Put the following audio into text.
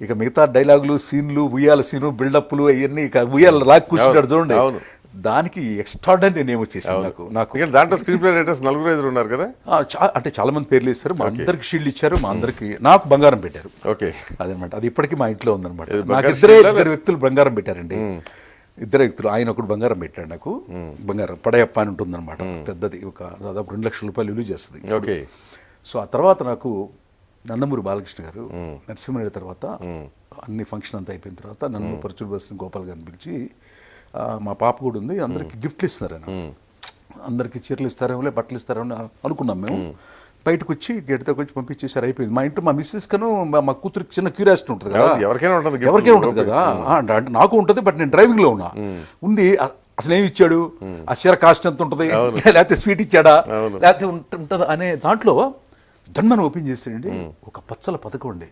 ఇక మిగతా డైలాగులు సీన్లు ఉయ్యాల సీను బిల్డప్లు అవన్నీ ఇక ఉయ్యాల రాకి కూర్చుంటాడు చూడండి, అవును. దానికి ఎక్స్ట్రాడనరీ నేమ్ వచ్చేసింది నాకు. ఎందుకంటే దాంట్లో స్క్రీన్ ప్లే రైటర్స్ 4-5 ఉన్నారు కదా. అంటే చాలా మంది పేర్లు ఇస్తారు, మా అందరికి షీల్డ్ ఇచ్చారు, మా అందరికి నాకు బంగారం పెట్టారు. ఓకే, అదనమాట. అది ఇప్పటికీ మా ఇంట్లో ఉందన్నమాట. ఇది నాకు బంగారు ఇద్దరు వ్యక్తులు బంగారం పెట్టారండి. ఇద్దరు వ్యక్తులు, ఆయన ఒకటి బంగారం పెట్టాడు నాకు. బంగారం పడయప్ప అని ఉంటుందన్నమాట, పెద్దది, ఒక దాదాపు 2 లక్షల రూపాయలు విలువ చేస్తుంది. ఓకే. సో ఆ తర్వాత నాకు నందమూరి బాలకృష్ణ గారు నరసింహరెడ్డి తర్వాత అన్ని ఫంక్షన్ అంతా అయిపోయిన తర్వాత నన్ను పరచూరు బస్ని గోపాల్ గారిని పిలిచి, మా పాప కూడా ఉంది, అందరికి గిఫ్ట్లు ఇస్తున్నారు ఆయన, అందరికి చీరలు ఇస్తారేమో బట్టలు ఇస్తారేమో అనుకున్నాం మేము. బయటకు వచ్చి గేట్తో వచ్చి పంపించేసారు, అయిపోయింది. మా ఇంట్లో మా మిస్సెస్ కను మా కూతురికి చిన్న క్యూరియాసిటీ ఉంటుంది కదా, ఎవరికైనా ఉంటుంది కదా. అంటే నాకు ఉంటుంది, బట్ నేను డ్రైవింగ్లో ఉంది. అసలు ఏమి ఇచ్చాడు, ఆ చీర కాస్ట్ ఎంత ఉంటుంది, లేకపోతే స్వీట్ ఇచ్చాడా, లేకపోతే ఉంటుందా అనే దాంట్లో దన్మని ఓపెన్ చేసాడండి. ఒక పచ్చల పథకం అండి,